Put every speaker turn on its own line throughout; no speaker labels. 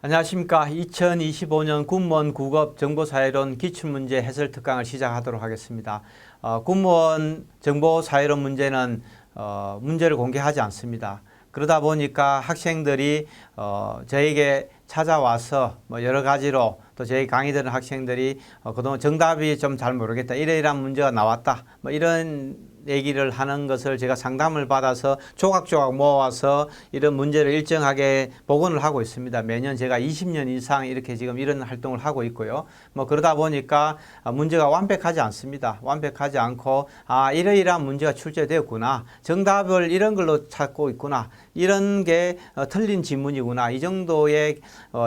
안녕하십니까. 2025년 군무원 국업 정보사회론 기출문제 해설 특강을 시작하도록 하겠습니다. 군무원 정보사회론 문제는 문제를 공개하지 않습니다. 그러다 보니까 학생들이 저에게 찾아와서 여러 가지로 또 저희 강의 들은 학생들이 그동안 정답이 좀 잘 모르겠다, 이러이러한 문제가 나왔다, 이런 얘기를 하는 것을 제가 상담을 받아서 조각조각 모아서 이런 문제를 일정하게 복원을 하고 있습니다. 매년 제가 20년 이상 이렇게 지금 이런 활동을 하고 있고요. 그러다 보니까 문제가 완벽하지 않습니다. 완벽하지 않고 이러이러한 문제가 출제되었구나, 정답을 이런 걸로 찾고 있구나, 이런 게 틀린 지문이구나, 이 정도의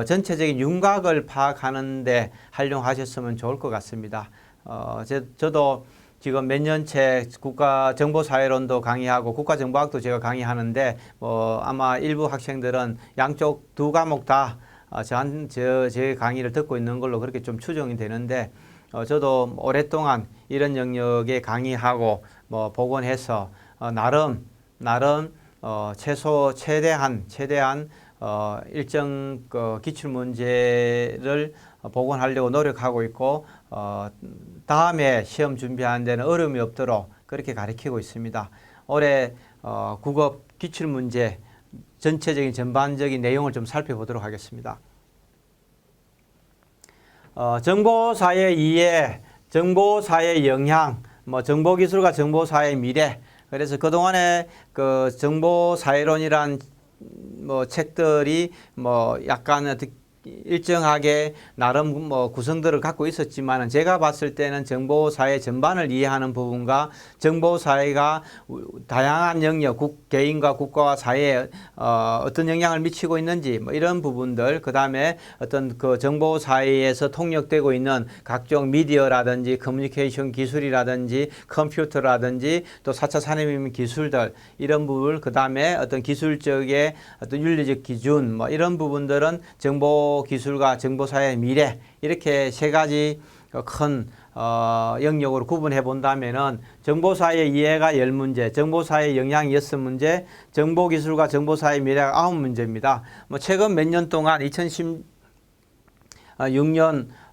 전체적인 윤곽을 파악하는데 활용하셨으면 좋을 것 같습니다. 저도 지금 몇 년째 국가정보사회론도 강의하고 국가정보학도 제가 강의하는데 아마 일부 학생들은 양쪽 두 과목 다 제 강의를 듣고 있는 걸로 그렇게 좀 추정이 되는데, 저도 오랫동안 이런 영역에 강의하고 복원해서 나름 최대한 일정 기출문제를 복원하려고 노력하고 있고, 다음에 시험 준비하는 데는 어려움이 없도록 그렇게 가르치고 있습니다. 올해 국업 기출문제 전체적인 전반적인 내용을 좀 살펴보도록 하겠습니다. 정보사회 이해, 정보사회 영향, 정보기술과 정보사회 미래. 그래서 그동안에 그 정보사회론이란 책들이 약간 일정하게 나름 구성들을 갖고 있었지만, 제가 봤을 때는 정보사회 전반을 이해하는 부분과 정보사회가 다양한 영역, 개인과 국가와 사회에 어떤 영향을 미치고 있는지 이런 부분들, 그 다음에 어떤 그 정보사회에서 통역되고 있는 각종 미디어라든지 커뮤니케이션 기술이라든지 컴퓨터라든지 또 4차 산업혁명 기술들, 이런 부분, 그 다음에 어떤 기술적의 어떤 윤리적 기준, 이런 부분들은 정보기술과 정보사회의 미래, 이렇게 세 가지 큰 영역으로 구분해 본다면은 정보사회 이해가 10문제, 정보사회 영향이 6문제, 정보기술과 정보사회 미래가 9문제입니다. 최근 몇 년 동안 2016년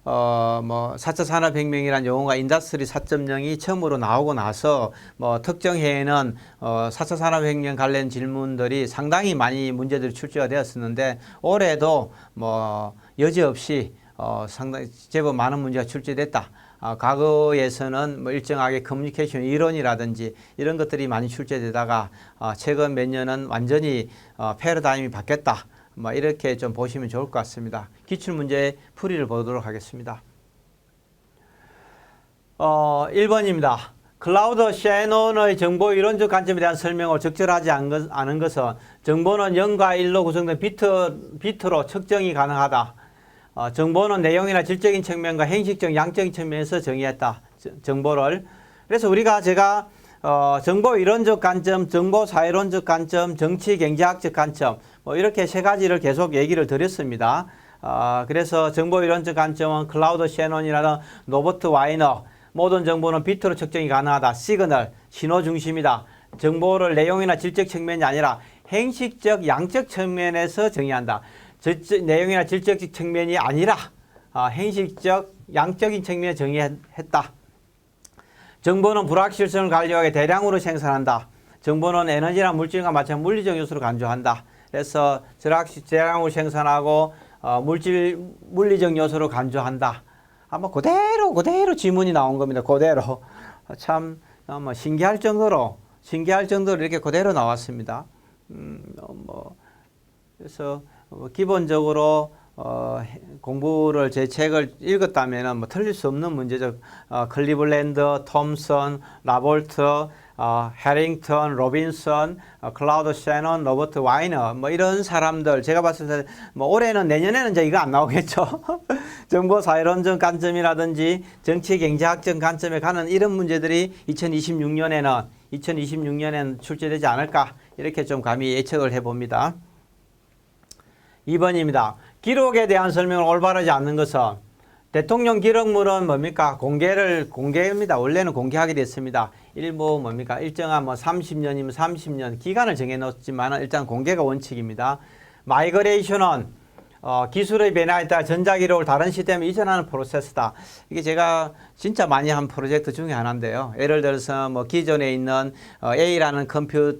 4차 산업혁명이라는 용어가 인더스트리 4.0이 처음으로 나오고 나서 특정 해에는 4차 산업혁명 관련 질문들이 상당히 많이 문제들이 출제가 되었었는데, 올해도 여지없이 상당히 제법 많은 문제가 출제됐다. 과거에서는 일정하게 커뮤니케이션 이론이라든지 이런 것들이 많이 출제되다가 최근 몇 년은 완전히 패러다임이 바뀌었다. 이렇게 좀 보시면 좋을 것 같습니다. 기출문제 풀이를 보도록 하겠습니다. 1번입니다. 클라우드 셰논의 정보 이론적 관점에 대한 설명을 적절하지 않은 것은 정보는 0과 1로 구성된 비트로 측정이 가능하다. 정보는 내용이나 질적인 측면과 행식적, 양적인 측면에서 정의했다. 정보를. 그래서 제가 정보 이론적 관점, 정보 사회론적 관점, 정치 경제학적 관점, 이렇게 세 가지를 계속 얘기를 드렸습니다. 그래서 정보 이론적 관점은 클라우드 셰논이라는 노버트 와이너, 모든 정보는 비트로 측정이 가능하다. 시그널, 신호 중심이다. 정보를 내용이나 질적 측면이 아니라 행식적, 양적 측면에서 정의한다. 내용이나 질적 측면이 아니라 행식적, 양적인 측면에 정의했다. 정보는 불확실성을 관리하기 위해 대량으로 생산한다. 정보는 에너지나 물질과 마찬가지 물리적 요소를 간주한다. 그래서 대량으로 생산하고 물리적 요소를 간주한다. 아마 그대로 지문이 나온 겁니다. 그대로. 참 신기할 정도로 이렇게 그대로 나왔습니다. 그래서 기본적으로 공부를 제 책을 읽었다면 틀릴 수 없는 문제죠. 클리블랜드, 톰슨, 라볼트, 해링턴, 로빈슨, 클라우드 셰논, 로버트 와이너, 이런 사람들, 제가 봤을 때 올해는, 내년에는 이제 이거 안 나오겠죠. 정보 사회론적 관점이라든지 정치 경제학적 관점에 가는 이런 문제들이 2026년에는 출제되지 않을까, 이렇게 좀 감히 예측을 해봅니다. 2번입니다. 기록에 대한 설명을 올바르지 않는 것은, 대통령 기록물은 뭡니까? 공개입니다. 원래는 공개하기로 했습니다. 일부 일정한 30년이면 30년 기간을 정해놓지만 일단 공개가 원칙입니다. 마이그레이션은 기술의 변화에 따라 전자기록을 다른 시스템에 이전하는 프로세스다. 이게 제가 진짜 많이 한 프로젝트 중에 하나인데요. 예를 들어서 뭐 기존에 있는 A라는 컴퓨터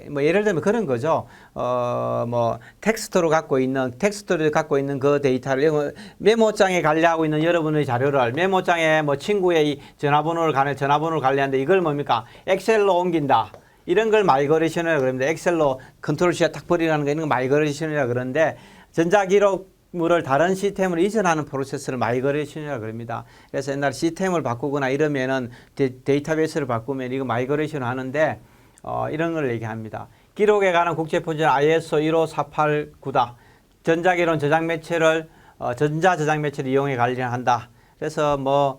뭐 예를 들면 그런 거죠. 뭐 텍스트를 갖고 있는 그 데이터를 메모장에 관리하고 있는 여러분의 자료를 메모장에 뭐 친구의 전화번호를 관리하는데 이걸 뭡니까? 엑셀로 옮긴다. 이런 걸 마이그레이션이라고 그럽니다. 엑셀로 컨트롤 C 딱 버리라는 거 이런 거 마이그레이션이라고 그러는데 전자기록물을 다른 시스템으로 이전하는 프로세스를 마이그레이션이라고 그럽니다. 그래서 옛날 시스템을 바꾸거나 이러면은 데이터베이스를 바꾸면 이거 마이그레이션 하는데 이런 걸 얘기합니다. 기록에 관한 국제표준 ISO 15489다. 전자기록 저장 매체를 전자 저장 매체를 이용해 관리한다. 그래서 뭐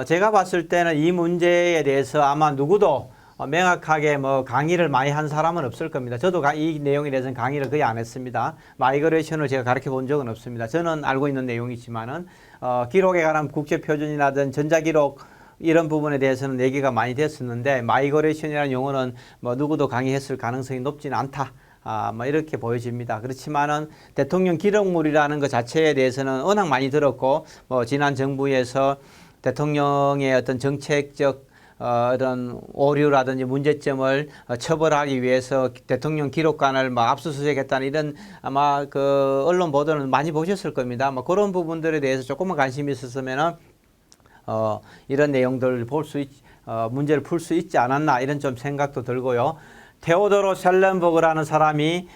제가 봤을 때는 이 문제에 대해서 아마 누구도 명확하게 뭐 강의를 많이 한 사람은 없을 겁니다. 저도 이 내용에 대해서는 강의를 거의 안 했습니다. 마이그레이션을 제가 가르쳐 본 적은 없습니다. 저는 알고 있는 내용이지만은 기록에 관한 국제표준이라든 전자기록 이런 부분에 대해서는 얘기가 많이 됐었는데 마이그레이션이라는 용어는 뭐 누구도 강의했을 가능성이 높지는 않다. 뭐 이렇게 보여집니다. 그렇지만은 대통령 기록물이라는 것 자체에 대해서는 워낙 많이 들었고 뭐 지난 정부에서 대통령의 어떤 정책적 이런 오류라든지 문제점을 처벌하기 위해서 대통령 기록관을 막 압수수색했다는 이런 아마 그 언론 보도는 많이 보셨을 겁니다. 뭐 그런 부분들에 대해서 조금만 관심이 있었으면은 이런 내용들을 문제를 풀 수 있지 않았나 이런 좀 생각도 들고요. 테오도로 셀렌버그라는 사람이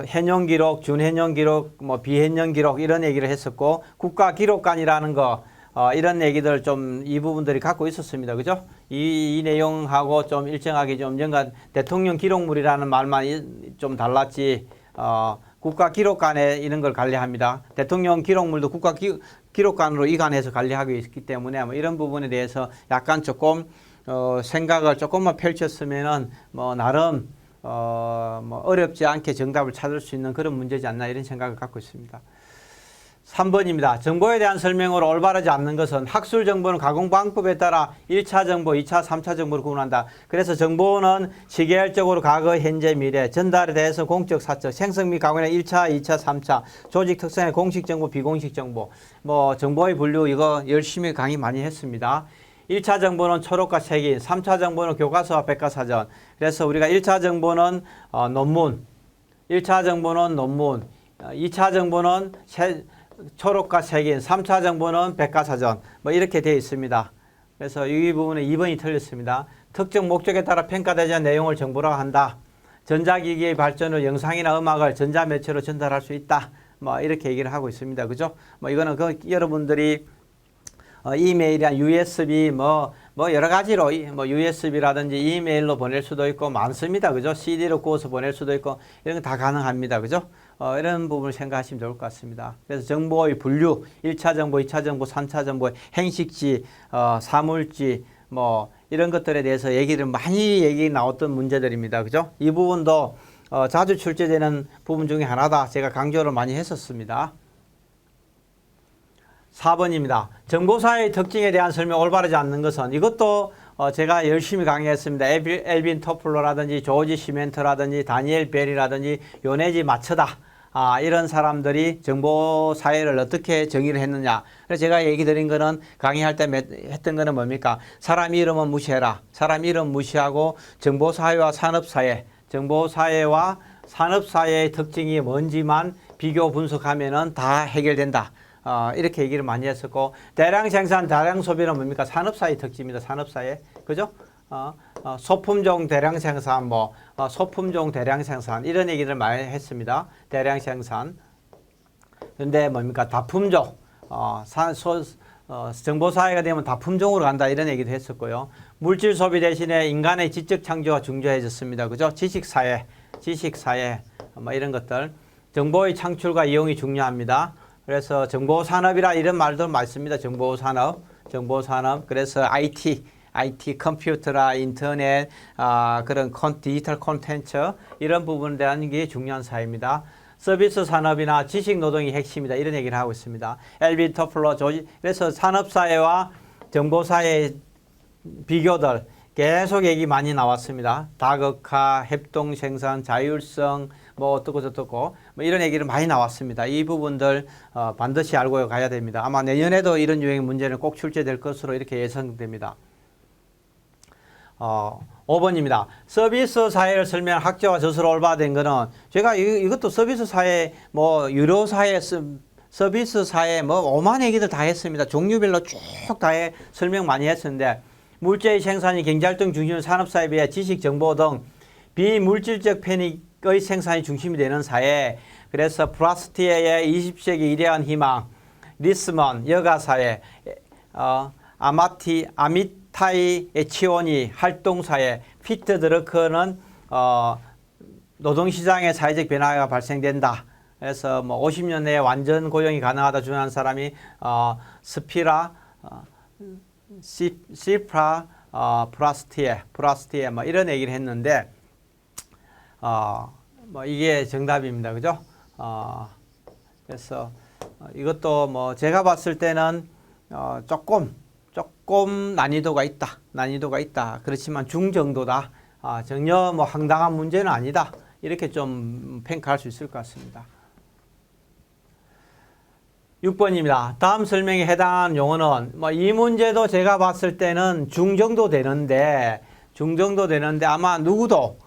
현용 기록, 준현용 기록, 뭐 비현용 기록 이런 얘기를 했었고 국가 기록관이라는 거 이런 얘기들 좀 이 부분들이 갖고 있었습니다. 그죠? 이 내용하고 좀 일정하게 좀 연관 대통령 기록물이라는 말만 좀 달랐지 국가 기록관에 이런 걸 관리합니다. 대통령 기록물도 국가 기록관으로 이관해서 관리하고 있기 때문에 뭐 이런 부분에 대해서 약간 조금 생각을 조금만 펼쳤으면은 뭐 나름 뭐 어렵지 않게 정답을 찾을 수 있는 그런 문제지 않나 이런 생각을 갖고 있습니다. 3번입니다. 정보에 대한 설명으로 올바르지 않는 것은 학술 정보는 가공 방법에 따라 1차 정보, 2차, 3차 정보를 구분한다. 그래서 정보는 시계열적으로 과거, 현재, 미래, 전달에 대해서 공적, 사적, 생성 및 가공의 1차, 2차, 3차, 조직 특성의 공식 정보, 비공식 정보, 뭐 정보의 분류 이거 열심히 강의 많이 했습니다. 1차 정보는 초록과 색인, 3차 정보는 교과서와 백과사전. 그래서 우리가 1차 정보는 논문, 1차 정보는 논문, 2차 정보는 초록과 색인, 3차 정보는 백과사전 뭐 이렇게 되어 있습니다. 그래서 이 부분에 2번이 틀렸습니다. 특정 목적에 따라 평가되지 않은 내용을 정보라고 한다. 전자기기의 발전으로 영상이나 음악을 전자매체로 전달할 수 있다. 뭐 이렇게 얘기를 하고 있습니다. 그죠? 뭐 이거는 여러분들이 이메일이나 USB 뭐 여러 가지로 뭐 USB라든지 이메일로 보낼 수도 있고 많습니다. 그죠? CD로 구워서 보낼 수도 있고 이런 거 다 가능합니다. 그죠? 이런 부분을 생각하시면 좋을 것 같습니다. 그래서 정보의 분류, 1차 정보, 2차 정보, 3차 정보, 행식지, 사물지 뭐 이런 것들에 대해서 얘기 나왔던 문제들입니다. 그죠? 이 부분도 자주 출제되는 부분 중에 하나다. 제가 강조를 많이 했었습니다. 4번입니다. 정보사의 특징에 대한 설명 올바르지 않는 것은 이것도 제가 열심히 강의했습니다. 엘빈 토플러라든지 조지 시멘트라든지 다니엘 벨이라든지 요네지 마츠다. 이런 사람들이 정보사회를 어떻게 정의를 했느냐. 그래서 제가 얘기 드린 거는 강의할 때 했던 거는 뭡니까? 사람 이름은 무시해라. 사람 이름 무시하고 정보사회와 산업사회, 정보사회와 산업사회의 특징이 뭔지만 비교 분석하면은 다 해결된다. 이렇게 얘기를 많이 했었고, 대량 생산, 대량 소비는 뭡니까? 산업사회 특징입니다. 산업사회. 그죠? 소품종 대량 생산, 소품종 대량 생산, 이런 얘기를 많이 했습니다. 대량 생산. 근데 뭡니까? 다품종. 정보사회가 되면 다품종으로 간다. 이런 얘기도 했었고요. 물질 소비 대신에 인간의 지적 창조가 중요해졌습니다. 그죠? 지식사회, 뭐 이런 것들. 정보의 창출과 이용이 중요합니다. 그래서 정보산업이라 이런 말도 많습니다. 정보산업. 그래서 IT 컴퓨터라 인터넷, 그런 디지털 콘텐츠 이런 부분에 대한 게 중요한 사회입니다. 서비스 산업이나 지식 노동이 핵심이다. 이런 얘기를 하고 있습니다. 엘빈 토플러 그래서 산업사회와 정보사회의 비교들 계속 얘기 많이 나왔습니다. 다극화, 협동생산, 자율성, 뭐 어떻고 저떻고 뭐 이런 얘기를 많이 나왔습니다. 이 부분들 반드시 알고 가야 됩니다. 아마 내년에도 이런 유형 문제는 꼭 출제될 것으로 이렇게 예상됩니다. 5번입니다. 서비스 사회를 설명한 학자와 저서로 올바된 거는 제가 이것도 서비스 사회 뭐 유료 사회 서비스 사회 뭐 오만 얘기들 다 했습니다. 종류별로 쭉 다 설명 많이 했었는데 물자의 생산이 경제활동 중심의 산업사회에 비해 지식, 정보 등 비물질적 편익의 생산이 중심이 되는 사회. 그래서 프라스티에의 20세기 이래한 희망, 리스먼, 여가사회, 아미타이 에치오니 활동사회, 피트 드러크는 노동시장의 사회적 변화가 발생된다. 그래서 뭐 50년 내에 완전 고용이 가능하다 주장하는 사람이 스피라, 시프라, 프라스티에 뭐 이런 얘기를 했는데 뭐 이게 정답입니다. 그죠? 그래서 이것도 뭐 제가 봤을 때는 조금 난이도가 있다. 그렇지만 중정도다. 전혀 뭐 황당한 문제는 아니다. 이렇게 좀 평가할 수 있을 것 같습니다. 6번입니다. 다음 설명에 해당하는 용어는 뭐 이 문제도 제가 봤을 때는 중정도 되는데 아마 누구도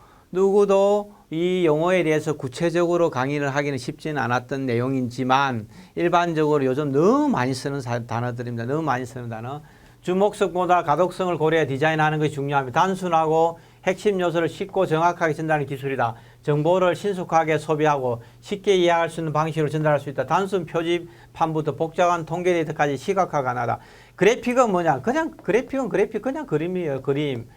이 용어에 대해서 구체적으로 강의를 하기는 쉽지는 않았던 내용이지만 일반적으로 요즘 너무 많이 쓰는 단어들입니다. 너무 많이 쓰는 단어. 주목성보다 가독성을 고려해 디자인하는 것이 중요합니다. 단순하고 핵심 요소를 쉽고 정확하게 전달하는 기술이다. 정보를 신속하게 소비하고 쉽게 이해할 수 있는 방식으로 전달할 수 있다. 단순 표지판부터 복잡한 통계 데이터까지 시각화가 가능하다. 그래픽은 뭐냐? 그냥 그래픽은 그냥 그림이에요. 그림.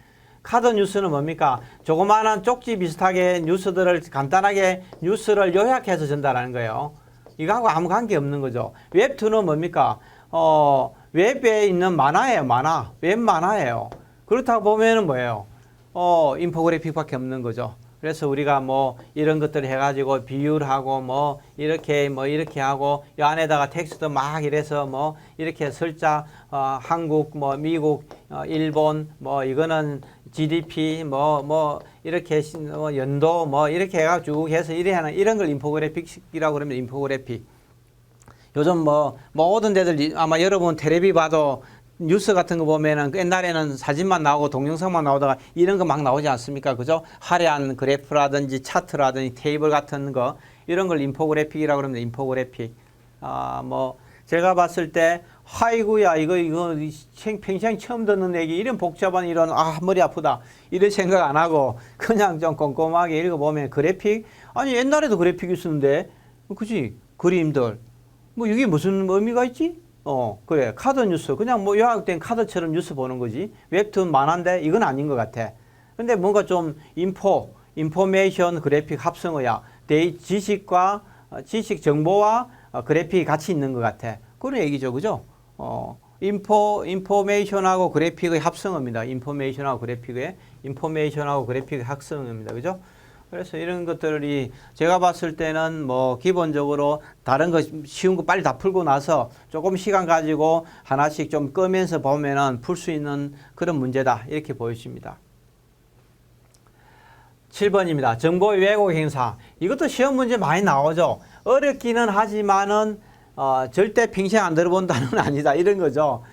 카드 뉴스는 뭡니까? 조그마한 쪽지 비슷하게 뉴스들을 간단하게 뉴스를 요약해서 전달하는 거예요. 이거하고 아무 관계 없는 거죠. 웹툰은 뭡니까? 웹에 있는 만화예요. 웹 만화예요. 그렇다고 보면은 뭐예요? 인포그래픽밖에 없는 거죠. 그래서 우리가 뭐 이런 것들을 해가지고 비율하고 뭐 이렇게 하고 이 안에다가 텍스트 막 이래서 뭐 이렇게 설자 한국 뭐 미국 일본 뭐 이거는 GDP 뭐 이렇게 연도 뭐 이렇게 해가지고 쭉 해서 이런 걸 인포그래픽이라고 그러면 인포그래픽. 요즘 뭐 모든 데들 아마 여러분 텔레비 봐도 뉴스 같은 거 보면은 옛날에는 사진만 나오고 동영상만 나오다가 이런 거 막 나오지 않습니까? 그죠? 화려한 그래프라든지 차트라든지 테이블 같은 거 이런 걸 인포그래픽이라고 그러면 인포그래픽. 뭐 제가 봤을 때 아이고야 이거 평생 처음 듣는 얘기 이런 복잡한 이런 머리 아프다 이런 생각 안 하고 그냥 좀 꼼꼼하게 읽어보면 그래픽 아니 옛날에도 그래픽 있었는데 그지 그림들 뭐 이게 무슨 의미가 있지? 그래. 카드 뉴스. 그냥 뭐 요약된 카드처럼 뉴스 보는 거지. 웹툰 만화인데 이건 아닌 것 같아. 근데 뭔가 좀 인포메이션 그래픽 합성어야. 지식 정보와 그래픽이 같이 있는 것 같아. 그런 얘기죠. 그죠? 인포메이션하고 그래픽의 합성어입니다. 인포메이션하고 그래픽의 합성어입니다. 그죠? 그래서 이런 것들이 제가 봤을 때는 뭐 기본적으로 다른 거 쉬운 거 빨리 다 풀고 나서 조금 시간 가지고 하나씩 좀 끄면서 보면은 풀 수 있는 그런 문제다. 이렇게 보여집니다. 7번입니다. 정보의 왜곡 행사. 이것도 시험 문제 많이 나오죠. 어렵기는 하지만은 절대 평생 안 들어본 단어는 아니다. 이런 거죠.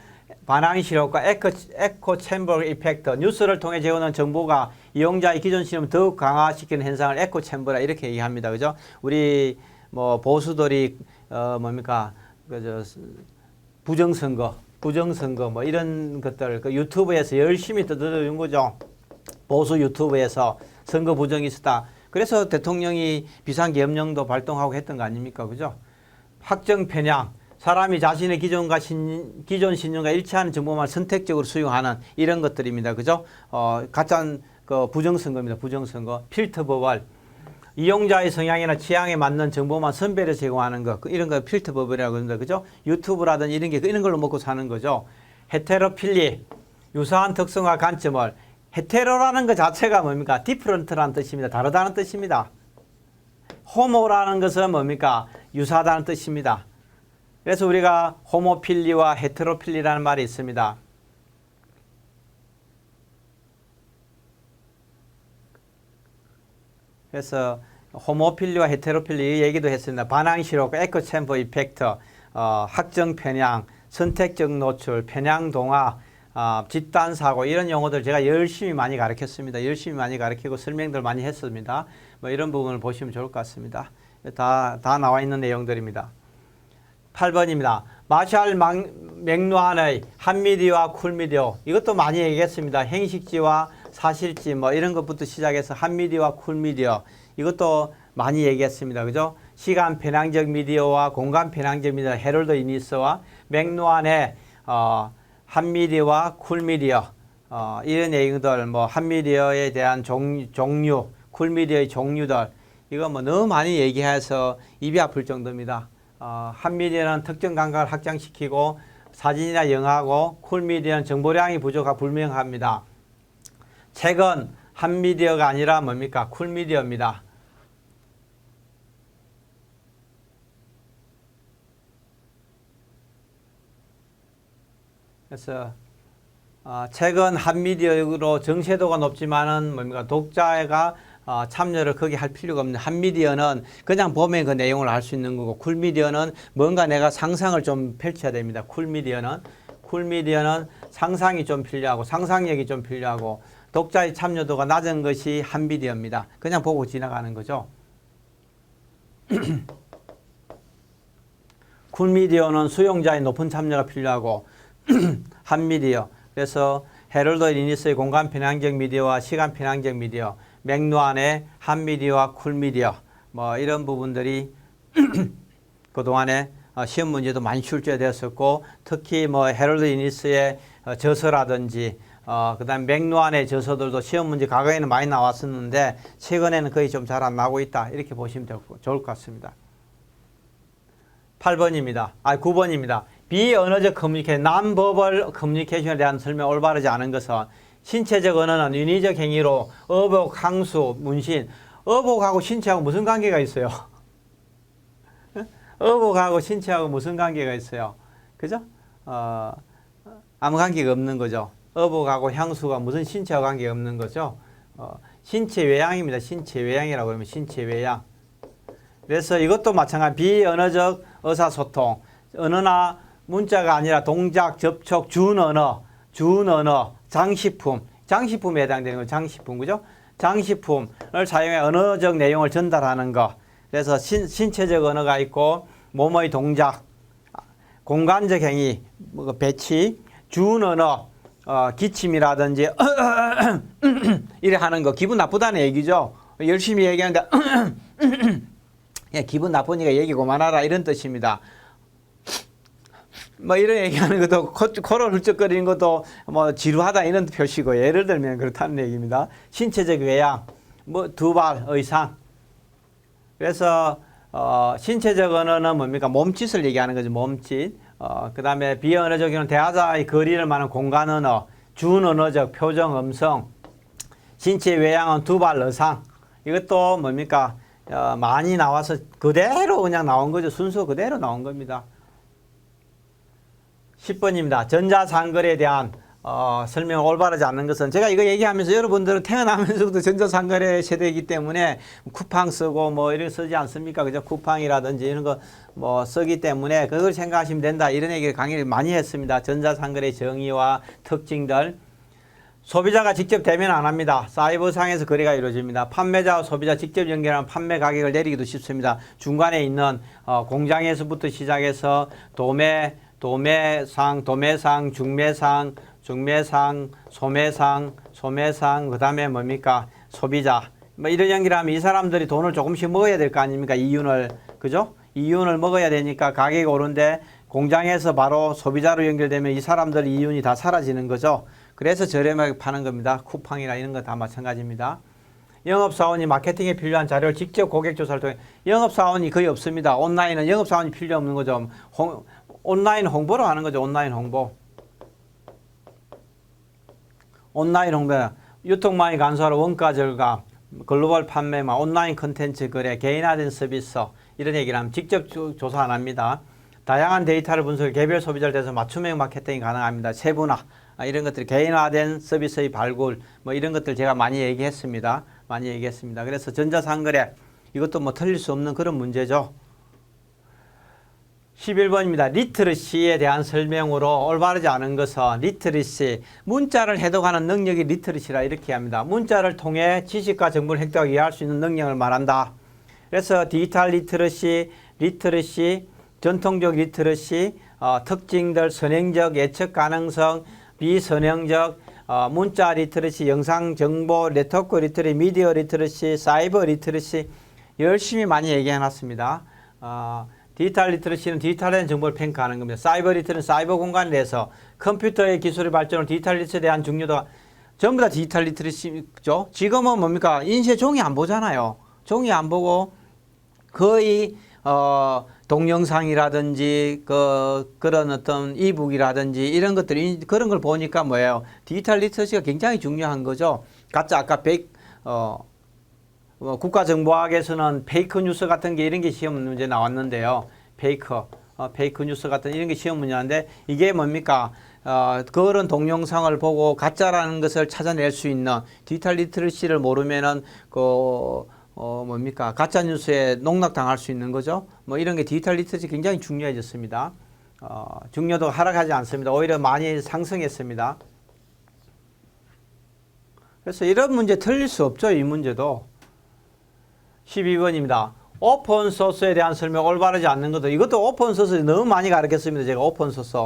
반항실 효과, 에코 챔버 이펙트. 뉴스를 통해 제공하는 정보가 이용자의 기존 신념을 더욱 강화시키는 현상을 에코 챔버라 이렇게 얘기합니다. 그죠? 우리 뭐 보수들이 뭡니까? 부정선거 뭐 이런 것들 그 유튜브에서 열심히 떠들어준 거죠. 보수 유튜브에서 선거 부정이 있었다. 그래서 대통령이 비상계엄령도 발동하고 했던 거 아닙니까? 그죠? 확정 편향. 사람이 자신의 기존 신념과 일치하는 정보만 선택적으로 수용하는 이런 것들입니다. 그죠? 가짜 부정선거입니다. 부정선거. 필터 버블. 이용자의 성향이나 취향에 맞는 정보만 선별해서 제공하는 것. 이런 거 필터 버블이라고 합니다. 그죠? 유튜브라든지 이런 걸로 먹고 사는 거죠. 헤테로필리. 유사한 특성과 관점을. 헤테로라는 것 자체가 뭡니까? 디프런트라는 뜻입니다. 다르다는 뜻입니다. 호모라는 것은 뭡니까? 유사하다는 뜻입니다. 그래서 우리가 호모필리와 헤테로필리라는 말이 있습니다. 그래서 호모필리와 헤테로필리 이 얘기도 했습니다. 반항시록, 에코챔버 이펙트, 학정 편향, 선택적 노출, 편향 동화, 집단 사고 이런 용어들 제가 열심히 많이 가르쳤습니다. 열심히 많이 가르치고 설명들 많이 했습니다. 뭐 이런 부분을 보시면 좋을 것 같습니다. 다 나와 있는 내용들입니다. 8번입니다. 마샬 맥루한의 한미디어와 쿨미디어 이것도 많이 얘기했습니다. 행식지와 사실지 뭐 이런 것부터 시작해서 한미디어와 쿨미디어 이것도 많이 얘기했습니다. 그죠? 시간 편향적 미디어와 공간 편향적 미디어 헤럴드 이니스와 맥루한의 한미디어와 쿨미디어 이런 내용들 뭐 한미디어에 대한 종류 쿨미디어의 종류들 이거 뭐 너무 많이 얘기해서 입이 아플 정도입니다. 한미디어는 특정 감각을 확장시키고 사진이나 영화고 쿨미디어는 정보량이 부족하고 불명합니다. 책은 한미디어가 아니라 뭡니까? 쿨미디어입니다. 그래서 책은 한미디어로 정세도가 높지만은 뭡니까? 독자가 참여를 거기 할 필요가 없는 한미디어는 그냥 보면 그 내용을 알 수 있는 거고 쿨미디어는 뭔가 내가 상상을 좀 펼쳐야 됩니다. 쿨미디어는 상상이 좀 필요하고 상상력이 좀 필요하고 독자의 참여도가 낮은 것이 한미디어입니다. 그냥 보고 지나가는 거죠. 쿨미디어는 수용자의 높은 참여가 필요하고 한미디어 그래서 헤럴드 이니스의 공간 편향적 미디어와 시간 편향적 미디어 맥루한의 한미디어와 쿨미디어 뭐 이런 부분들이 그동안에 시험 문제도 많이 출제되었었고 특히 뭐 헤럴드 이니스의 저서라든지 그다음 맥루한의 저서들도 시험 문제 과거에는 많이 나왔었는데 최근에는 거의 좀 잘 안 나오고 있다 이렇게 보시면 좋을 것 같습니다. 9번입니다. 비언어적 커뮤니케이션, non-verbal 커뮤니케이션에 대한 설명 올바르지 않은 것은 신체적 언어는 윤리적 행위로 어복, 항수, 문신. 어복하고 신체하고 무슨 관계가 있어요? 어복하고 신체하고 무슨 관계가 있어요? 그죠? 아무 관계가 없는 거죠. 어복하고 향수가 무슨 신체와 관계가 없는 거죠. 신체 외양입니다. 신체 외양이라고 하면 신체 외양. 그래서 이것도 마찬가지 비언어적 의사소통. 언어나 문자가 아니라 동작, 접촉, 준언어, 장식품에 해당되는 거 장식품, 그죠? 장식품을 사용해 언어적 내용을 전달하는 거. 그래서 신체적 언어가 있고 몸의 동작, 공간적 행위, 배치, 준언어, 기침이라든지 이래 하는 거 기분 나쁘다는 얘기죠. 열심히 얘기하는데 기분 나쁘니까 얘기 그만하라 이런 뜻입니다. 뭐 이런 얘기하는 것도 코를 훌쩍거리는 것도 뭐 지루하다 이런 표시고 예를 들면 그렇다는 얘기입니다. 신체적 외양, 뭐 두 발 의상. 그래서 신체적 언어는 뭡니까? 몸짓을 얘기하는 거죠. 몸짓. 그다음에 비언어적인 대화자의 거리를 말하는 공간 언어, 준언어적 표정, 음성. 신체 외양은 두 발 의상. 이것도 뭡니까? 많이 나와서 그대로 그냥 나온 거죠. 순서 그대로 나온 겁니다. 10번입니다. 전자상거래에 대한 설명을 올바르지 않는 것은 제가 이거 얘기하면서 여러분들은 태어나면서부터 전자상거래 세대이기 때문에 쿠팡 쓰고 뭐 이런 거 쓰지 않습니까? 그죠? 쿠팡이라든지 이런 거 뭐 쓰기 때문에 그걸 생각하시면 된다. 이런 얘기를 강의를 많이 했습니다. 전자상거래 정의와 특징들. 소비자가 직접 대면 안 합니다. 사이버상에서 거래가 이루어집니다. 판매자와 소비자 직접 연결하면 판매 가격을 내리기도 쉽습니다. 중간에 있는 공장에서부터 시작해서 도매상, 중매상, 소매상, 그 다음에 뭡니까? 소비자. 뭐 이런 연결하면 이 사람들이 돈을 조금씩 먹어야 될 거 아닙니까? 이윤을. 그죠? 이윤을 먹어야 되니까 가격이 오른데 공장에서 바로 소비자로 연결되면 이 사람들 이윤이 다 사라지는 거죠. 그래서 저렴하게 파는 겁니다. 쿠팡이나 이런 거 다 마찬가지입니다. 영업사원이 마케팅에 필요한 자료를 직접 고객 조사를 통해 영업사원이 거의 없습니다. 온라인은 영업사원이 필요 없는 거죠. 온라인 홍보로 하는 거죠. 온라인 홍보. 유통망이 간소화로 원가 절감, 글로벌 판매망, 온라인 컨텐츠 거래, 개인화된 서비스 이런 얘기를 하면 직접 조사 안 합니다. 다양한 데이터를 분석해 개별 소비자를 대해서 맞춤형 마케팅이 가능합니다. 세분화 이런 것들 개인화된 서비스의 발굴 뭐 이런 것들 제가 많이 얘기했습니다. 그래서 전자상거래 이것도 뭐 틀릴 수 없는 그런 문제죠. 11번입니다. 리트러시에 대한 설명으로 올바르지 않은 것은 리트러시, 문자를 해독하는 능력이 리트러시라 이렇게 합니다. 문자를 통해 지식과 정보를 획득하고 이해할 수 있는 능력을 말한다. 그래서 디지털 리트러시, 전통적 리트러시, 특징들, 선행적, 예측 가능성, 비선행적, 문자 리트러시, 영상 정보, 네트워크 리트러시, 미디어 리트러시, 사이버 리트러시 열심히 많이 얘기해놨습니다. 디지털 리트러시는 디지털된 정보를 평가하는 겁니다. 사이버 리트러시는 사이버 공간에 대해서 컴퓨터의 기술의 발전으로 디지털 리트러시에 대한 중요도가 전부 다 디지털 리트러시죠. 지금은 뭡니까? 인쇄 종이 안 보잖아요. 종이 안 보고 거의 동영상이라든지 그런 어떤 이북이라든지 이런 것들이 그런 걸 보니까 뭐예요? 디지털 리트러시가 굉장히 중요한 거죠. 가짜 아까 국가정보학에서는 페이크 뉴스 같은 게 이런 게 시험 문제 나왔는데요. 페이크 뉴스 같은 이런 게 시험 문제인데 이게 뭡니까? 그런 동영상을 보고 가짜라는 것을 찾아낼 수 있는 디지털 리트러시를 모르면은 뭡니까? 가짜 뉴스에 농락당할 수 있는 거죠. 뭐 이런 게 디지털 리트러시 굉장히 중요해졌습니다. 중요도가 하락하지 않습니다. 오히려 많이 상승했습니다. 그래서 이런 문제 틀릴 수 없죠. 이 문제도. 12번입니다. 오픈소스에 대한 설명 올바르지 않는 것도 이것도 오픈소스 너무 많이 가르쳤습니다. 제가 오픈소스.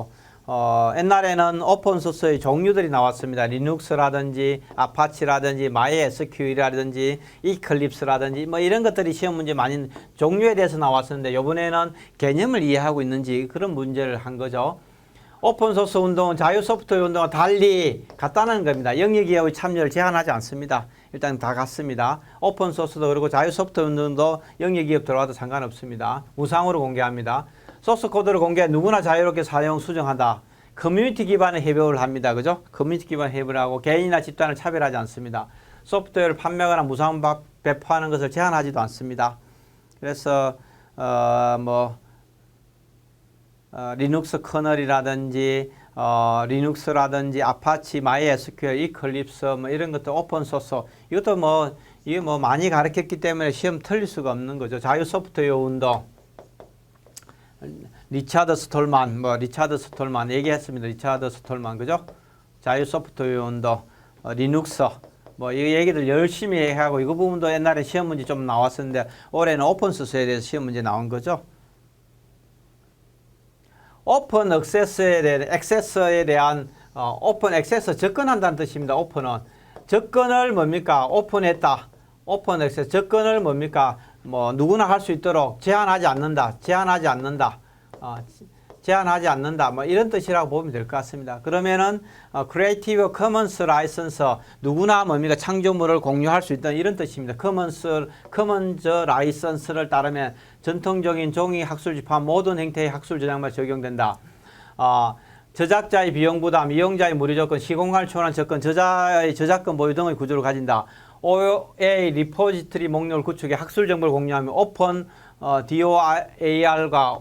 옛날에는 오픈소스의 종류들이 나왔습니다. 리눅스라든지 아파치라든지 MySQL이라든지 이클립스라든지 뭐 이런 것들이 시험 문제 많이 종류에 대해서 나왔었는데 이번에는 개념을 이해하고 있는지 그런 문제를 한 거죠. 오픈소스 운동은 자유 소프트웨어 운동과 달리 같다는 겁니다. 영역이하고의 참여를 제한하지 않습니다. 일단 다 같습니다. 오픈소스도 그리고 자유 소프트웨어 운동도 영역기업 들어와도 상관없습니다. 무상으로 공개합니다. 소스 코드를 공개해 누구나 자유롭게 사용, 수정한다. 커뮤니티 기반의 협업을 합니다. 그죠? 커뮤니티 기반 협업을 하고 개인이나 집단을 차별하지 않습니다. 소프트웨어를 판매하거나 무상 배포하는 것을 제한하지도 않습니다. 그래서 리눅스 커널이라든지 리눅스라든지 아파치, MySQL, 이클립스 뭐 이런 것도 오픈소스 이것도 이게 많이 가르쳤기 때문에 시험 틀릴 수가 없는 거죠. 자유 소프트웨어 운동 리차드 스톨만 얘기했습니다. 리차드 스톨만 그죠? 자유 소프트웨어 운동 리눅스 이 얘기들 열심히 하고 이거 부분도 옛날에 시험 문제 좀 나왔었는데 올해는 오픈소스에 대해서 시험 문제 나온 거죠. 오픈 액세스에 대한 오픈 액세스 접근한다는 뜻입니다. 오픈은 접근을 뭡니까? 오픈했다. 오픈 액세스 접근을 뭡니까? 누구나 할 수 있도록 제한하지 않는다. 제한하지 않는다. 이런 뜻이라고 보면 될 것 같습니다. 그러면은 크리에이티브 커먼스 라이선스 누구나 뭡니까? 창조물을 공유할 수 있다 이런 뜻입니다. 커먼스 라이선스를 따르면 전통적인 종이 학술 집합 모든 형태의 학술 저작물에 적용된다. 저작자의 비용 부담, 이용자의 무료 접근, 시공간을 초월한 접근, 저자의 저작권 보유 등의 구조를 가진다. OA 리포지터리 목록을 구축해 학술 정보를 공유하며 오픈 DOAR과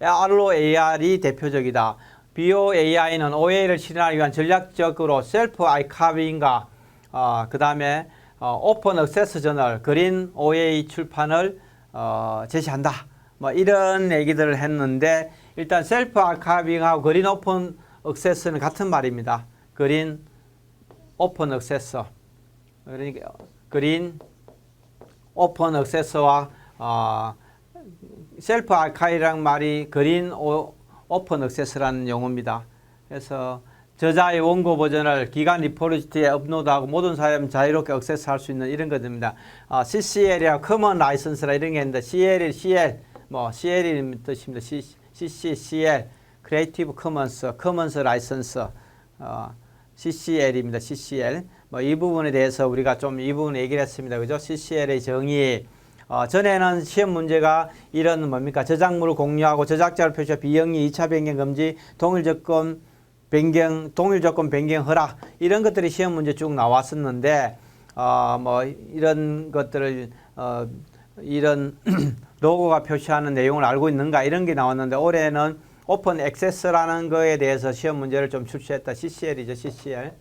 ROAR이 대표적이다. BOAI는 OA를 실현하기 위한 전략적으로 셀프 아이카빙과 그 다음에 오픈 액세스 저널 그린 OA 출판을 제시한다. 이런 얘기들을 했는데 일단 셀프 아카이빙하고 그린 오픈 액세스는 같은 말입니다. 그린 오픈 액세스 그러니까 그린 오픈 액세스와 셀프 아카이라는 말이 그린 오픈 액세스라는 용어입니다. 그래서 저자의 원고 버전을 기관 리포지토리에 업로드하고 모든 사람이 자유롭게 액세스할 수 있는 이런 것입니다. CCL이야 커먼 라이선스라 이런 게 있는데 CL이 CL이 뜻입니다. CCL 크리에이티브 커먼스 라이선스 CCL입니다. CCL 이 부분에 대해서 우리가 좀 이 부분 얘기를 했습니다. 그죠? CCL의 정의 전에는 시험 문제가 이런 뭡니까? 저작물을 공유하고 저작자를 표시해 비영리 2차 변경 금지, 동일 조건 변경 허락 이런 것들이 시험 문제 쭉 나왔었는데 이런 것들을 이런 로고가 표시하는 내용을 알고 있는가 이런 게 나왔는데 올해는 오픈 액세스라는 거에 대해서 시험 문제를 좀 출시했다. CCL이죠. CCL.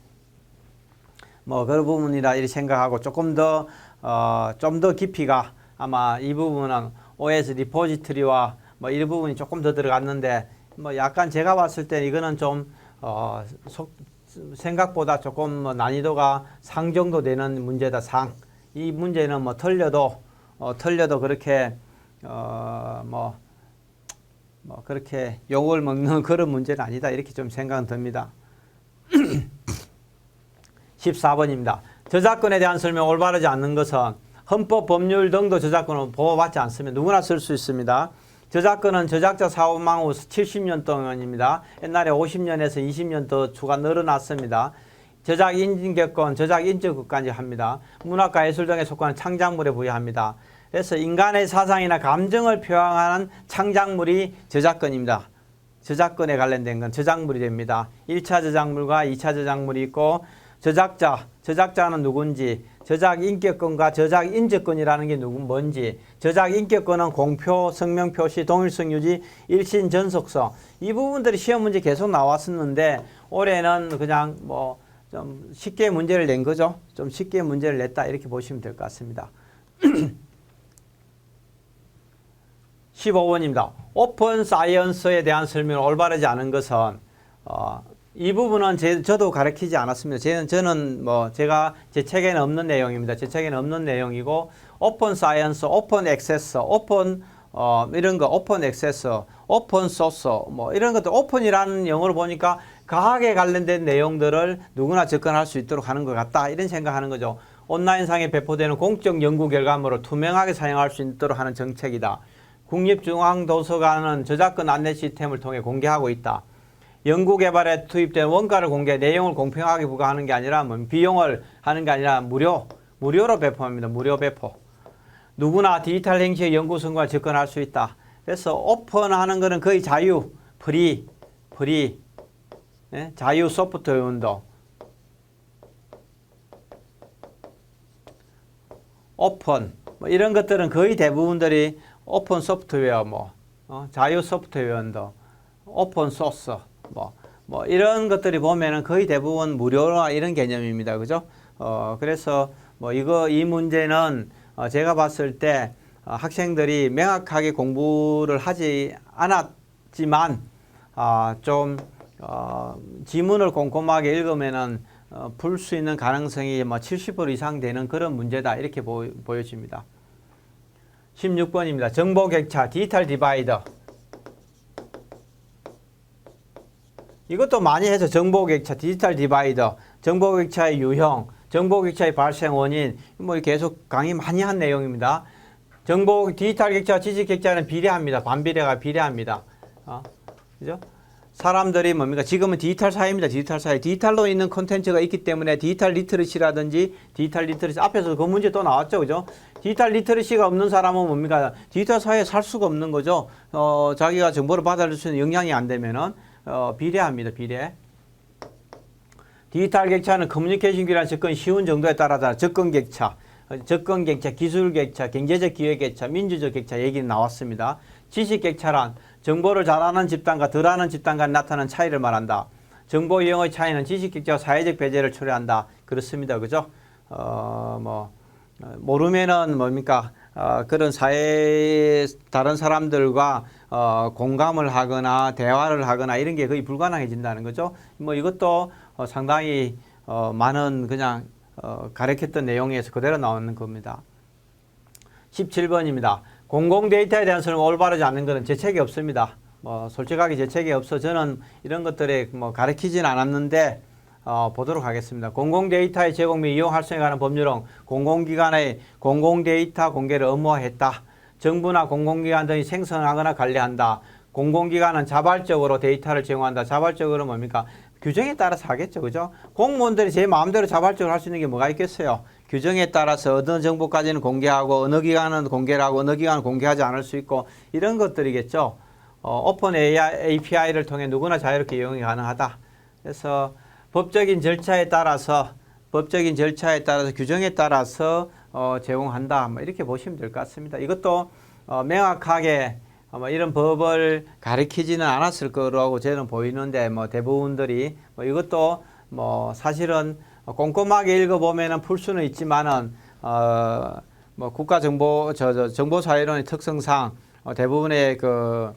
뭐 그런 부분이라 이렇게 생각하고 조금 더 좀 더 깊이가 아마 이 부분은 OS 리포지토리와 뭐 이 부분이 조금 더 들어갔는데 뭐 약간 제가 봤을 때 이거는 좀 생각보다 조금 뭐 난이도가 상 정도 되는 문제다. 상. 이 문제는 뭐 틀려도 그렇게 뭐 그렇게 욕을 먹는 그런 문제는 아니다. 이렇게 좀 생각은 듭니다. 14번입니다. 저작권에 대한 설명 올바르지 않는 것은 헌법 법률 등도 저작권을 보호받지 않으면 누구나 쓸 수 있습니다. 저작권은 저작자 사망 후 70년 동안입니다. 옛날에 50년에서 20년 더 추가 늘어났습니다. 저작 인격권, 저작 인적권까지 합니다. 문학과 예술 등에 속하는 창작물에 부여합니다. 그래서 인간의 사상이나 감정을 표현하는 창작물이 저작권입니다. 저작권에 관련된 건 저작물이 됩니다. 1차 저작물과 2차 저작물이 있고 저작자는 누군지, 저작 인격권과 저작 인적권이라는 게 뭔지, 저작 인격권은 공표, 성명 표시, 동일성 유지, 일신 전속성. 이 부분들이 시험 문제 계속 나왔었는데 올해는 그냥 뭐 좀 쉽게 문제를 낸 거죠. 좀 쉽게 문제를 냈다 이렇게 보시면 될 것 같습니다. 15번입니다. 오픈 사이언스에 대한 설명을 올바르지 않은 것은 이 부분은 저도 가르치지 않았습니다. 저는 뭐 제가 제 책에는 없는 내용입니다. 제 책에는 없는 내용이고 오픈 사이언스, 오픈 액세스, 오픈 이런 거 오픈 액세스, 오픈 소스 뭐 이런 것도 오픈이라는 영어로 보니까 과학에 관련된 내용들을 누구나 접근할 수 있도록 하는 것 같다. 이런 생각하는 거죠. 온라인상에 배포되는 공적 연구 결과물을 투명하게 사용할 수 있도록 하는 정책이다. 국립중앙도서관은 저작권 안내 시스템을 통해 공개하고 있다. 연구개발에 투입된 원가를 공개, 내용을 공평하게 부과하는 게 아니라 뭐 비용을 하는 게 아니라 무료로 배포합니다. 무료 배포. 누구나 디지털 행시의 연구 성과를 접근할 수 있다. 그래서 오픈하는 거는 거의 자유, 프리, 자유 소프트웨어 운동. 오픈, 뭐 이런 것들은 거의 대부분들이 오픈 소프트웨어, 자유 소프트웨어 운동, 오픈 소스, 뭐 이런 것들이 보면은 거의 대부분 무료나 이런 개념입니다. 그죠? 그래서 뭐 이 문제는 제가 봤을 때 학생들이 명확하게 공부를 하지 않았지만 좀 지문을 꼼꼼하게 읽으면은 풀 수 있는 가능성이 뭐 70% 이상 되는 그런 문제다 이렇게 보여집니다. 16번입니다. 정보격차, 디지털 디바이더. 이것도 많이 해서 정보격차, 디지털 디바이더, 정보격차의 유형, 정보격차의 발생 원인, 뭐 계속 강의 많이 한 내용입니다. 디지털 격차, 지식 격차는 비례합니다. 반비례가 비례합니다. 그죠? 사람들이 뭡니까? 지금은 디지털 사회입니다. 디지털 사회. 디지털로 있는 콘텐츠가 있기 때문에 디지털 리터러시라든지 앞에서 그 문제 또 나왔죠. 그죠? 디지털 리터러시가 없는 사람은 뭡니까? 디지털 사회에 살 수가 없는 거죠. 자기가 정보를 받아들일 수 있는 역량이 안 되면은 비례합니다. 비례. 디지털 격차는 커뮤니케이션 기란 접근이 쉬운 정도에 따라서 접근 격차, 기술 격차, 경제적 기회 격차, 민주적 격차 얘기는 나왔습니다. 지식 격차란 정보를 잘하는 집단과 덜하는 집단 간 나타나는 차이를 말한다. 정보 유형의 차이는 지식 격차와 사회적 배제를 초래한다. 그렇습니다. 그죠? 모르면은 뭡니까? 그런 다른 사람들과 공감을 하거나 대화를 하거나 이런 게 거의 불가능해진다는 거죠. 뭐 이것도 상당히 많은 그냥 가르쳤던 내용에서 그대로 나오는 겁니다. 17번입니다. 공공 데이터에 대한 설명 올바르지 않는 것은 제 책이 없습니다. 솔직하게 제 책이 없어 저는 이런 것들에 가르치진 않았는데 보도록 하겠습니다. 공공 데이터의 제공 및 이용 활성에 관한 법률은 공공기관의 공공 데이터 공개를 의무화했다. 정부나 공공기관 등이 생성하거나 관리한다. 공공기관은 자발적으로 데이터를 제공한다. 자발적으로 뭡니까? 규정에 따라서 하겠죠. 그죠? 공무원들이 제 마음대로 자발적으로 할 수 있는 게 뭐가 있겠어요? 규정에 따라서 어느 정보까지는 공개하고 어느 기관은 공개를 하고 어느 기관은 공개하지 않을 수 있고 이런 것들이겠죠. 오픈 API를 통해 누구나 자유롭게 이용이 가능하다. 그래서 법적인 절차에 따라서 규정에 따라서 제공한다. 뭐 이렇게 보시면 될 것 같습니다. 이것도 명확하게 이런 법을 가리키지는 않았을 거라고 저는 보이는데 대부분들이 이것도 사실은 꼼꼼하게 읽어보면은 풀 수는 있지만은 뭐 국가정보 정보사회론의 특성상 대부분의 그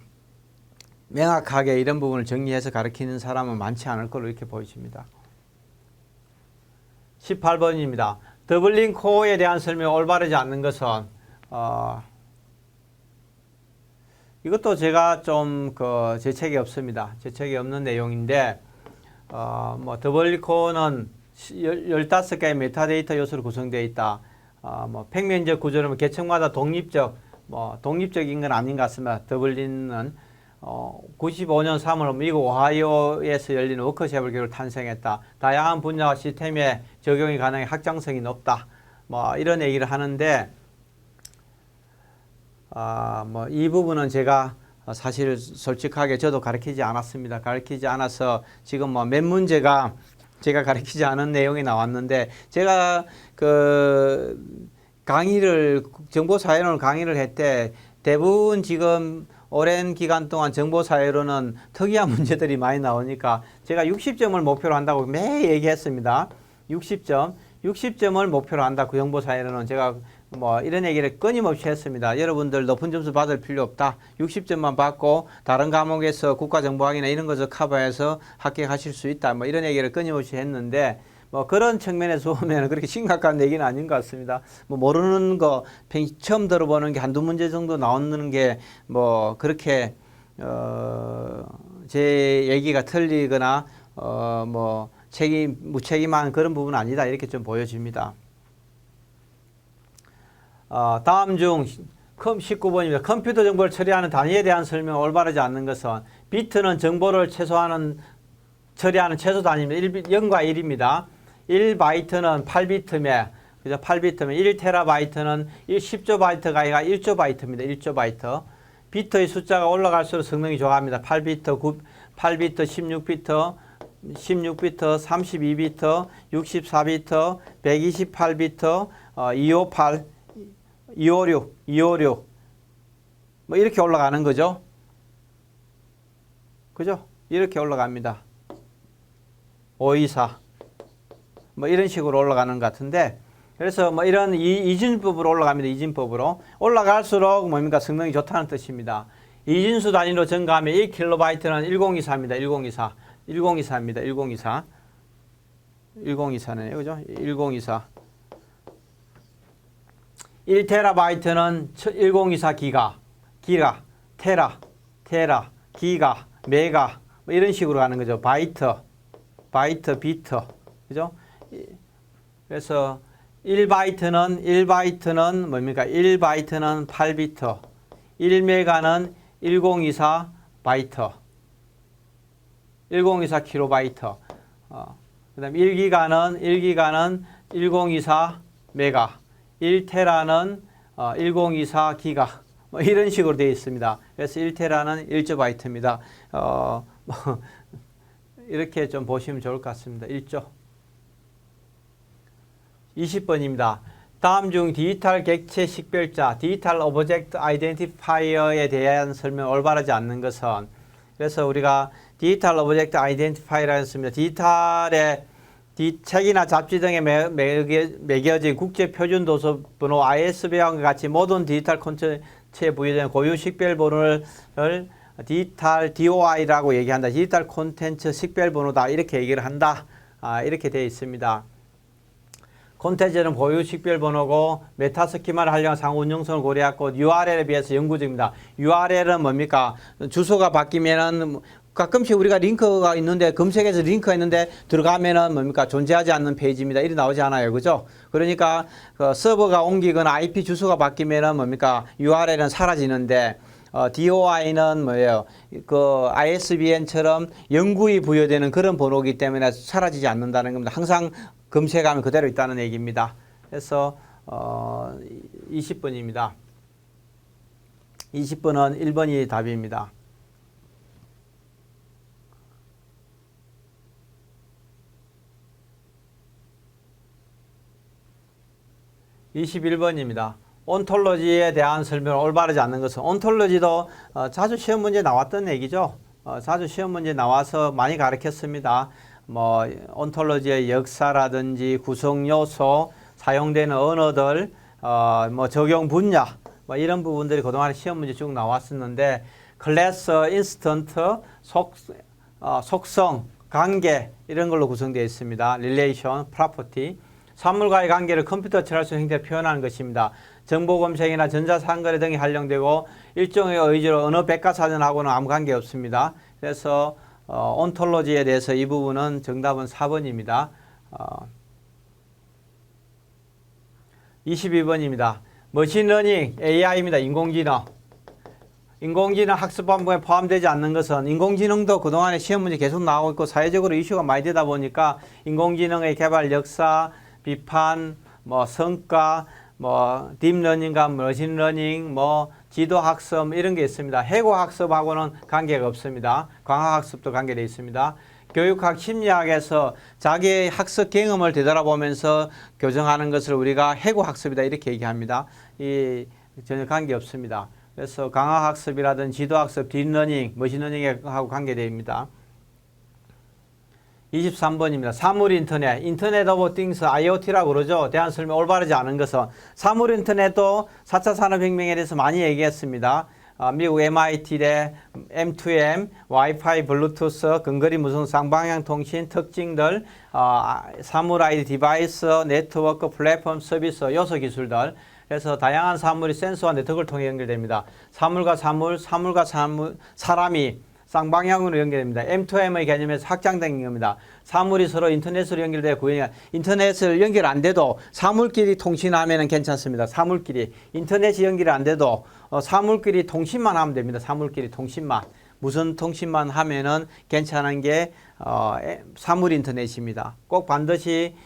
명확하게 이런 부분을 정리해서 가르치는 사람은 많지 않을 걸로 이렇게 보여집니다. 18번입니다. 더블링 코어에 대한 설명이 올바르지 않는 것은 이것도 제가 좀 그 재책이 없습니다. 재책이 없는 내용인데 뭐 더블링 코어는 15개의 메타데이터 요소로 구성되어 있다. 뭐 평면적 구조는 계층마다 독립적인 건 아닌 것 같습니다. 더블린은 95년 3월 미국 오하이오에서 열린 워크숍을 계기로 탄생했다. 다양한 분야와 시스템에 적용이 가능해 확장성이 높다. 뭐 이런 얘기를 하는데 뭐 이 부분은 제가 사실 솔직하게 저도 가르치지 않았습니다. 가르치지 않아서 지금 뭐 몇 문제가 제가 가르치지 않은 내용이 나왔는데 제가 그 정보사회론을 강의를 했때 대부분 지금 오랜 기간 동안 정보사회론은 특이한 문제들이 많이 나오니까 제가 60점을 목표로 한다고 매일 얘기했습니다. 60점을 목표로 한다. 그 정보사회론은 제가 뭐 이런 얘기를 끊임없이 했습니다. 여러분들 높은 점수 받을 필요 없다. 60점만 받고 다른 과목에서 국가정보학이나 이런 것을 커버해서 합격하실 수 있다. 뭐 이런 얘기를 끊임없이 했는데 뭐 그런 측면에서 보면 그렇게 심각한 얘기는 아닌 것 같습니다. 뭐 모르는 거 처음 들어보는 게 한두 문제 정도 나오는 게 뭐 그렇게 제 얘기가 틀리거나 뭐 무책임한 그런 부분은 아니다. 이렇게 좀 보여집니다. 다음 중 19번입니다. 컴퓨터 정보를 처리하는 단위에 대한 설명이 올바르지 않는 것은 비트는 정보를 처리하는 최소 단위입니다. 0과 1입니다. 1바이트는 8비트며 그죠? 8비트면 1테라바이트는 10조바이트가 아니라 1조바이트입니다. 1조바이트. 비트의 숫자가 올라갈수록 성능이 좋아합니다. 8비트, 8비트, 16비트, 32비트, 64비트, 128비트, 258, 256, 256 뭐 이렇게 올라가는 거죠. 그죠? 이렇게 올라갑니다. 524 뭐 이런 식으로 올라가는 것 같은데 그래서 뭐 이런 이진법으로 올라갑니다. 이진법으로 올라갈수록 뭡니까? 성능이 좋다는 뜻입니다. 이진수 단위로 증가하면 1kB는 1024입니다. 1024입니다. 1024네요. 그죠? 1024 1테라바이트는 1024 기가, 테라, 기가, 메가 뭐 이런 식으로 가는 거죠. 바이트, 비트, 그죠? 그래서 1바이트는 뭡니까? 1바이트는 8비트, 1메가는 1024 바이트, 1024 킬로바이트. 그다음 1기가는 1024 메가, 1테라는 1024 기가 뭐 이런 식으로 되어 있습니다. 그래서 1테라는 1조 바이트입니다. 뭐 이렇게 좀 보시면 좋을 것 같습니다. 1조. 20번입니다. 다음 중 디지털 객체 식별자, 디지털 오브젝트 아이덴티파이어에 대한 설명 올바르지 않는 것은 그래서 우리가 디지털 오브젝트 아이덴티파이어라고 했습니다. 디지털의 책이나 잡지 등에 매겨진 국제 표준 도서 번호 ISBN과 같이 모든 디지털 콘텐츠에 부여된 고유 식별 번호를 디지털 DOI라고 얘기한다. 디지털 콘텐츠 식별 번호다. 이렇게 얘기를 한다. 이렇게 되어 있습니다. 콘텐츠는 고유 식별 번호고 메타스키마를 활용한 상호 운용성을 고려했고 URL에 비해서 영구적입니다. URL은 뭡니까? 주소가 바뀌면은 가끔씩 우리가 링크가 있는데 검색해서 링크가 있는데 들어가면은 뭡니까? 존재하지 않는 페이지입니다. 이리 나오지 않아요. 그죠? 그러니까 그 서버가 옮기거나 IP 주소가 바뀌면은 뭡니까? URL은 사라지는데 DOI는 뭐예요? 그 ISBN처럼 영구히 부여되는 그런 번호이기 때문에 사라지지 않는다는 겁니다. 항상 검색하면 그대로 있다는 얘기입니다. 그래서 20번입니다. 20번은 1번이 답입니다. 21번입니다. 온톨로지에 대한 설명을 올바르지 않는 것은 온톨로지도 자주 시험 문제 나왔던 얘기죠. 자주 시험 문제 나와서 많이 가르쳤습니다. 뭐 온톨로지의 역사라든지 구성 요소, 사용되는 언어들, 뭐 적용 분야, 뭐 이런 부분들이 그동안 시험 문제 쭉 나왔었는데 클래스, 인스턴트, 속성, 관계 이런 걸로 구성되어 있습니다. 릴레이션, 프로퍼티. 사물과의 관계를 컴퓨터 처리할 형태로 표현하는 것입니다. 정보 검색이나 전자상거래 등이 활용되고 일종의 의지로 언어 백과사전하고는 아무 관계 없습니다. 그래서 온톨로지에 대해서 이 부분은 정답은 4번입니다. 22번입니다. 머신러닝, AI입니다. 인공지능. 인공지능 학습 반복에 포함되지 않는 것은 인공지능도 그동안에 시험 문제 계속 나오고 있고 사회적으로 이슈가 많이 되다 보니까 인공지능의 개발 역사, 비판, 뭐 성과, 뭐 딥러닝과 머신러닝, 뭐 지도학습 이런 게 있습니다. 해고학습하고는 관계가 없습니다. 광학학습도 관계되어 있습니다. 교육학, 심리학에서 자기의 학습 경험을 되돌아보면서 교정하는 것을 우리가 해고학습이다 이렇게 얘기합니다. 이 전혀 관계 없습니다. 그래서 강화학습이라든 지도학습, 딥러닝, 머신러닝하고 관계됩니다. 23번입니다. 사물인터넷, 인터넷 오브 띵스, IoT라고 그러죠. 대한 설명 올바르지 않은 것은 사물인터넷도 4차 산업혁명에 대해서 많이 얘기했습니다. 미국 MIT의 M2M, 와이파이, 블루투스, 근거리 무선 쌍방향 통신 특징들, 사물 ID 디바이스, 네트워크, 플랫폼, 서비스, 요소 기술들. 그래서 다양한 사물이 센서와 네트워크를 통해 연결됩니다. 사물과 사물, 사물과 사물, 사람이 쌍방향으로 연결됩니다. M2M의 개념에서 확장된 겁니다. 사물이 서로 인터넷으로 연결되어 구현이 인터넷을 연결 안 돼도 사물끼리 통신하면 괜찮습니다. 사물끼리 인터넷이 연결이 안 돼도 사물끼리 통신만 하면 됩니다. 사물끼리 통신만 무선 통신만 하면은 괜찮은 게 사물 인터넷입니다. 꼭 반드시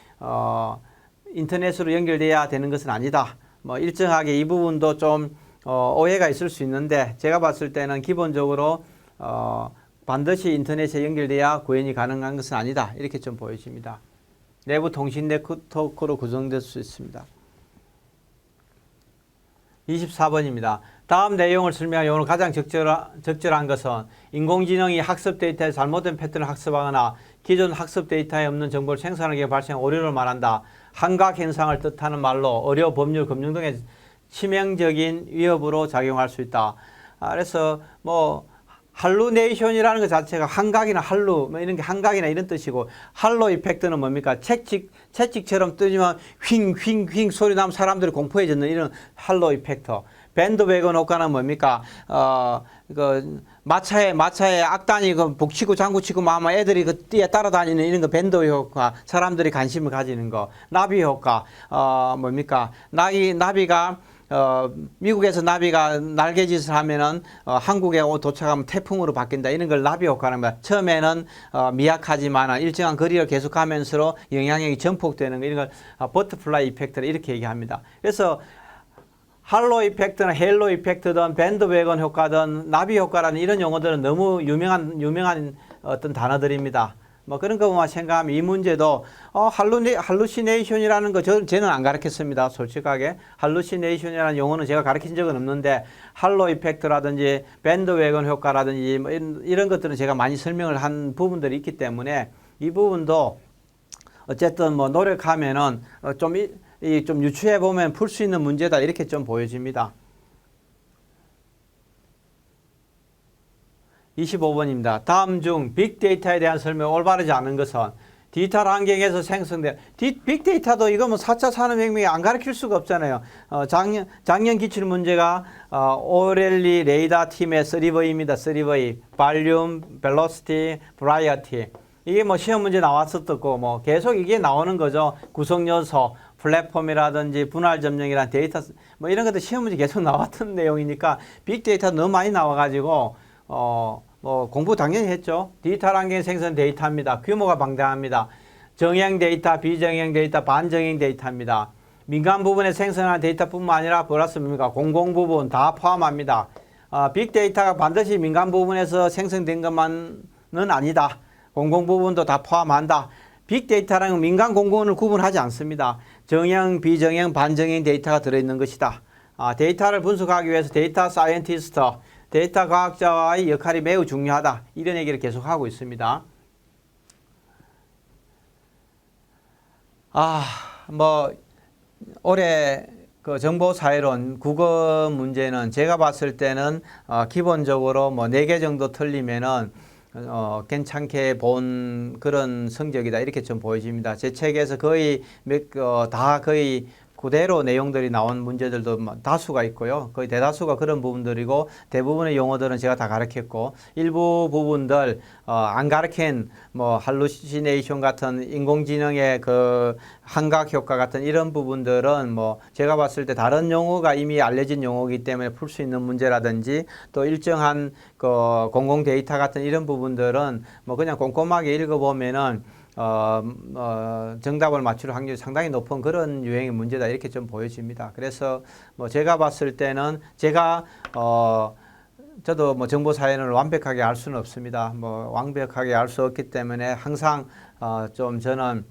인터넷으로 연결돼야 되는 것은 아니다. 뭐 일정하게 이 부분도 좀 오해가 있을 수 있는데 제가 봤을 때는 기본적으로 반드시 인터넷에 연결돼야 구현이 가능한 것은 아니다. 이렇게 좀 보여집니다. 내부 통신 네트워크로 구성될 수 있습니다. 24번입니다. 다음 내용을 설명한 용어로 가장 적절한 것은 인공지능이 학습 데이터에 잘못된 패턴을 학습하거나 기존 학습 데이터에 없는 정보를 생산하기 위해 발생한 오류를 말한다. 환각 현상을 뜻하는 말로 의료, 법률, 금융 등의 치명적인 위협으로 작용할 수 있다. 그래서 뭐 할루네이션이라는 것 자체가 환각이나 할루 뭐 이런 게 환각이나 이런 뜻이고 할로 이펙트는 뭡니까? 채찍처럼 뜨지만 휭 소리 나면 사람들이 공포해지는 이런 할로 이펙트. 밴드웨건 효과는 뭡니까? 그 마차에 악단이 그 복치고 장구치고 아마 애들이 그 띠에 따라다니는 이런 거 밴드 효과, 사람들이 관심을 가지는 거. 나비 효과, 뭡니까? 나비가 미국에서 나비가 날개짓을 하면은 한국에 도착하면 태풍으로 바뀐다. 이런 걸 나비 효과라는 거야. 처음에는 미약하지만 일정한 거리를 계속하면서 영향력이 전폭되는 거. 이런 걸 버터플라이 이펙트를 이렇게 얘기합니다. 그래서 할로 이펙트나 헬로 이펙트든 밴드웨건 효과든 나비 효과라는 이런 용어들은 너무 유명한 어떤 단어들입니다. 뭐 그런 거만 생각하면 이 문제도 할루시네이션이라는 거 저는 안 가르쳤습니다. 솔직하게 할루시네이션이라는 용어는 제가 가르친 적은 없는데 할로 이펙트라든지 밴드웨건 효과라든지 뭐 이런 것들은 제가 많이 설명을 한 부분들이 있기 때문에 이 부분도 어쨌든 뭐 노력하면은 좀 유추해 보면 풀 수 있는 문제다 이렇게 좀 보여집니다. 25번입니다. 다음 중 빅데이터에 대한 설명 올바르지 않은 것은 디지털 환경에서 생성된 빅데이터도 이거 뭐 4차 산업혁명에 안 가르칠 수가 없잖아요. 작년 기출 문제가 오렐리 레이더 팀의 3V입니다. 3V 볼륨, 벨로시티, 브라이어티. 이게 뭐 시험 문제 나왔었고 뭐 계속 이게 나오는 거죠. 구성 요소, 플랫폼이라든지 분할 점령이란 데이터 뭐 이런 것들 시험 문제 계속 나왔던 내용이니까 빅데이터 너무 많이 나와가지고 뭐 공부 당연히 했죠. 디지털 환경에 생성 데이터입니다. 규모가 방대합니다. 정형 데이터, 비정형 데이터, 반정형 데이터입니다. 민간 부분에 생성하는 데이터뿐만 아니라 플러스 뭡니까? 공공 부분 다 포함합니다. 빅데이터가 반드시 민간 부분에서 생성된 것만은 아니다. 공공 부분도 다 포함한다. 빅데이터라는 민간 공공을 구분하지 않습니다. 정형, 비정형, 반정형 데이터가 들어있는 것이다. 데이터를 분석하기 위해서 데이터 사이언티스트, 데이터 과학자와의 역할이 매우 중요하다. 이런 얘기를 계속하고 있습니다. 뭐 올해 그 정보사회론 국어 문제는 제가 봤을 때는 기본적으로 뭐 4개 정도 틀리면은 괜찮게 본 그런 성적이다 이렇게 좀 보여집니다. 제 책에서 거의 다 거의 그대로 내용들이 나온 문제들도 다수가 있고요. 거의 대다수가 그런 부분들이고 대부분의 용어들은 제가 다 가르쳤고 일부 부분들 안 가르친 뭐 할루시네이션 같은 인공지능의 그 환각 효과 같은 이런 부분들은 뭐 제가 봤을 때 다른 용어가 이미 알려진 용어이기 때문에 풀 수 있는 문제라든지 또 일정한 그 공공 데이터 같은 이런 부분들은 뭐 그냥 꼼꼼하게 읽어보면은 정답을 맞출 확률이 상당히 높은 그런 유형의 문제다 이렇게 좀 보여집니다. 그래서 뭐 제가 봤을 때는 저도 뭐 정보사회를 완벽하게 알 수는 없습니다. 뭐 완벽하게 알 수 없기 때문에 항상 좀 저는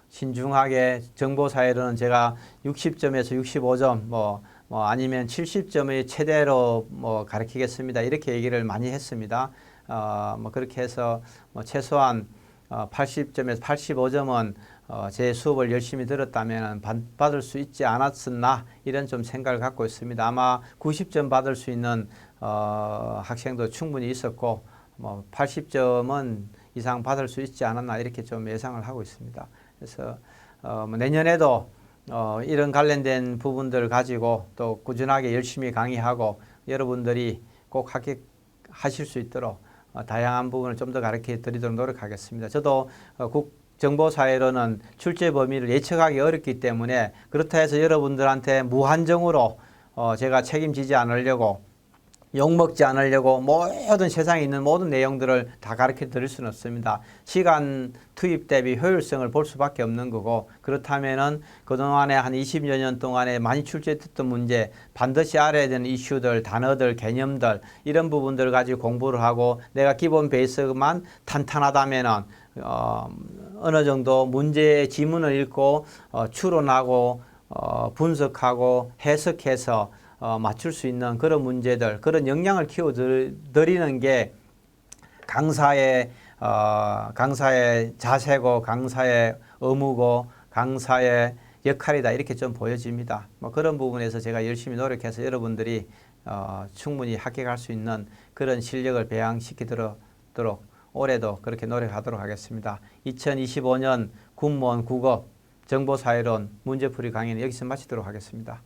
신중하게 정보사회로는 제가 60점에서 65점 뭐 아니면 70점의 최대로 뭐 가르치겠습니다. 이렇게 얘기를 많이 했습니다. 뭐 그렇게 해서 뭐 최소한 80점에서 85점은 제 수업을 열심히 들었다면 받을 수 있지 않았었나 이런 좀 생각을 갖고 있습니다. 아마 90점 받을 수 있는 학생도 충분히 있었고 뭐 80점은 이상 받을 수 있지 않았나 이렇게 좀 예상을 하고 있습니다. 그래서 뭐 내년에도 이런 관련된 부분들 가지고 또 꾸준하게 열심히 강의하고 여러분들이 꼭 합격하실 수 있도록 다양한 부분을 좀 더 가르쳐 드리도록 노력하겠습니다. 저도 정보사회로는 출제 범위를 예측하기 어렵기 때문에 그렇다 해서 여러분들한테 무한정으로 제가 책임지지 않으려고 욕먹지 않으려고 모든 세상에 있는 모든 내용들을 다 가르쳐 드릴 수는 없습니다. 시간 투입 대비 효율성을 볼 수밖에 없는 거고 그렇다면은 그동안에 한 20여 년 동안에 많이 출제됐던 문제 반드시 알아야 되는 이슈들, 단어들, 개념들 이런 부분들을 가지고 공부를 하고 내가 기본 베이스만 탄탄하다면은 어느 정도 문제의 지문을 읽고 추론하고 분석하고 해석해서 맞출 수 있는 그런 문제들, 그런 역량을 키워드리는 게 강사의 자세고 강사의 의무고 강사의 역할이다 이렇게 좀 보여집니다. 뭐 그런 부분에서 제가 열심히 노력해서 여러분들이 충분히 합격할 수 있는 그런 실력을 배양시키도록 올해도 그렇게 노력하도록 하겠습니다. 2025년 군무원 국어 정보사회론 문제풀이 강의는 여기서 마치도록 하겠습니다.